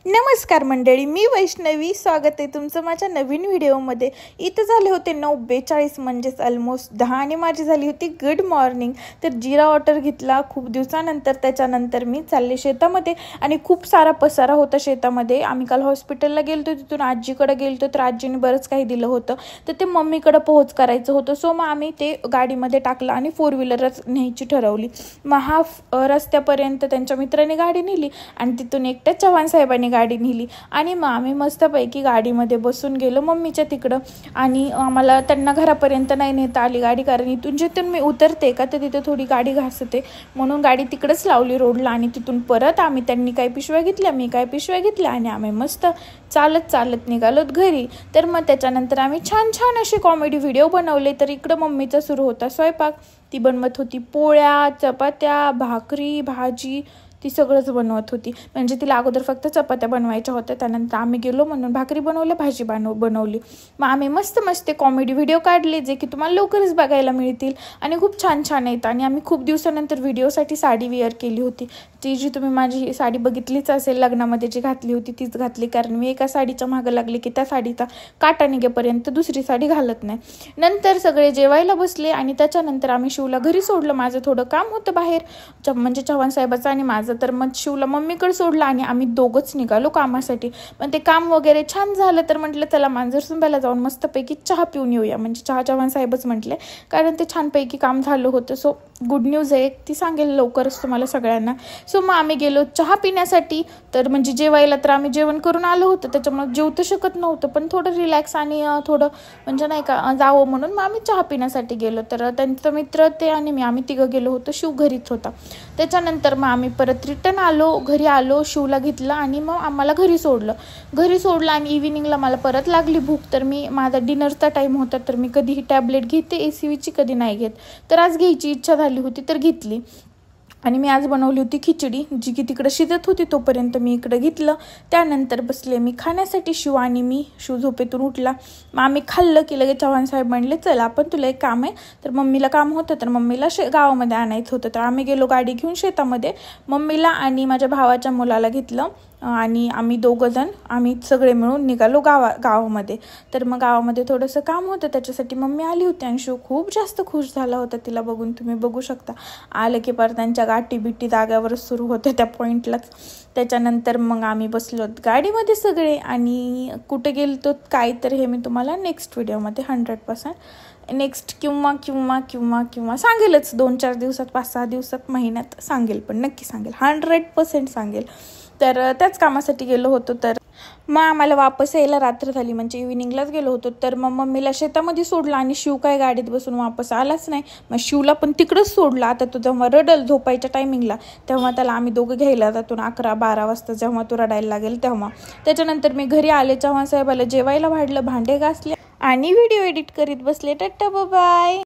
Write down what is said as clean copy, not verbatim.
नमस्कार मंडळी, मी वैष्णवी. स्वागत आहे तुमचं माझ्या नवीन व्हिडिओमध्ये. इथं झाले होते 9:42 म्हणजेच ऑलमोस्ट 10 आणि माझी झाली होती गुड मॉर्निंग. तर जिरा वॉटर घेतला खूप दिवसानंतर. त्याच्यानंतर मी चालले शेतामध्ये आणि खूप सारा पसारा होता शेतामध्ये. आम्ही काल हॉस्पिटलला गेलतो, तिथून आजीकडे गेलतो तर आजीने बरंच काही दिलं होतं, तर ते मम्मीकडे पोहोच करायचं होतं. सो मग आम्ही ते गाडीमध्ये टाकलं आणि 4 व्हीलरच न्यायची ठरवली. मग रस्त्यापर्यंत त्यांच्या मित्राने गाडी नेली आणि तिथून एकट्या चव्हाण साहेबांनी गाडी नेली आणि मग आम्ही मस्तपैकी गाडीमध्ये बसून गेलो मम्मीच्या तिकडं. आणि आम्हाला त्यांना घरापर्यंत नाही नेता आली गाडी, कारण इथून जिथून मी उतरते का तर तिथे थोडी गाडी घासते, म्हणून गाडी तिकडंच लावली रोडला. आणि तिथून परत त्यांनी काही पिशव्या घेतल्या, मी काही पिशव्या घेतल्या आणि आम्ही मस्त चालत चालत निघालोत घरी. तर मग त्याच्यानंतर आम्ही छान छान असे कॉमेडी व्हिडिओ बनवले. तर इकडं मम्मीचा सुरू होता स्वयंपाक. ती बनवत होती पोळ्या, चपात्या, भाकरी, भाजी, ती सगळंच बनवत होती. म्हणजे तिला अगोदर फक्त चपात्या बनवायच्या होत्या, त्यानंतर आम्ही गेलो म्हणून भाकरी बनवल्या, भाजी बनवली. मग आम्ही मस्त मस्त कॉमेडी व्हिडिओ काढले जे की तुम्हाला लवकरच बघायला मिळतील आणि खूप छान छान आहेत. आणि आम्ही खूप दिवसानंतर व्हिडिओसाठी साडी वेअर केली होती. ती जी तुम्ही माझी साडी बघितलीच असेल लग्नामध्ये जी घातली होती तीच घातली, कारण मी एका साडीच्या मागं लागली की त्या साडीचा काटा निघेपर्यंत दुसरी साडी घालत नाही. नंतर सगळे जेवायला बसले आणि त्याच्यानंतर आम्ही शिवला घरी सोडलं. माझं थोडं काम होतं बाहेर, म्हणजे चव्हाण साहेबाचं आणि माझं. तर मग शिवला मम्मीकडे सोडला आणि आम्ही दोघंच निघालो कामासाठी. पण ते काम वगैरे छान झालं तर म्हटलं चला मांजरसुंब्याला जाऊन मस्तपैकी चहा पिऊन येऊया. म्हणजे चव्हाण साहेबच म्हटले, कारण ते छानपैकी काम झालं होतं. सो गुड न्यूज आहे ती सांगेल लवकरच तुम्हाला सगळ्यांना. सो मग आम्ही गेलो चहा पिण्यासाठी. तर म्हणजे जेवायला तर आम्ही जेवण करून आलो होतो, त्याच्यामुळे जेवू तर शकत नव्हतं, पण थोडं रिलॅक्स आणि थोडं म्हणजे नाही का जावं म्हणून मग आम्ही चहा पिण्यासाठी गेलो. तर त्यांचं मित्र ते आणि मी आम्ही तिघं गेलो होतो. शिव घरीच होता. त्याच्यानंतर मग आम्ही परत रिटर्न आलो, घरी आलो, शिवला घेतलं आणि मग आम्हाला घरी सोडलं. आणि इव्हिनिंगला मला परत लागली भूक. तर मी माझा डिनरचा टाईम होता, तर मी कधीही टॅबलेट घेते ACVची, कधी नाही घेत. तर आज घ्यायची इच्छा झाली होती तर घेतली. आणि मी आज बनवली होती खिचडी, जी की तिकडं शिजत होती तोपर्यंत मी इकडं घेतलं. त्यानंतर बसले मी खाण्यासाठी. शिव झोपेतून उठला. मग आम्ही खाल्लं की लगेच चव्हाण साहेब म्हणले चल आपण तुला एक काम आहे. तर मम्मीला काम होतं, तर मम्मीला गावामध्ये आणायचं होतं. तर आम्ही गेलो गाडी घेऊन शेतामध्ये. मम्मीला आणि माझ्या भावाच्या मुलाला घेतलं आणि आम्ही दोघंजण आम्ही सगळे मिळून निघालो गावामध्ये. तर मग गावामध्ये थोडंसं काम होतं, त्याच्यासाठी मम्मी आली होती आणि शिव खूप जास्त खुश झाला होता तिला बघून. तुम्ही बघू शकता आलं की परत त्यांच्या गाठी बिट्टी जाग्यावरच सुरू होत्या त्या पॉईंटलाच. त्याच्यानंतर मग आम्ही बसलो गाडीमध्ये सगळे आणि कुठे गेलतो काय तर हे मी तुम्हाला नेक्स्ट व्हिडिओमध्ये 100% नेक्स्ट किंवा सांगेलच. 2-4 दिवसात, 5-6 दिवसात, महिन्यात सांगेल, पण नक्की सांगेल, 100% सांगेल. तर त्याच कामासाठी गेलो होतो. तर मग आम्हाला वापस यायला रात्र झाली, म्हणजे इव्हिनिंगलाच गेलो होतो. तर मग मम्मीला शेतामध्ये सोडलं आणि शिव काय गाडीत बसून वापस आलाच नाही. मग शिवला पण तिकडंच सोडलं. आता तो जेव्हा रडल झोपायच्या टायमिंगला तेव्हा त्याला आम्ही दोघं घ्यायला जातो 11-12 वाजता, जेव्हा तो रडायला लागेल तेव्हा. त्याच्यानंतर मी घरी आले, चव्हाण साहेबाला जेवायला वाढलं, भांडे घासले आणि व्हिडिओ एडिट करीत बसले. Tata bye.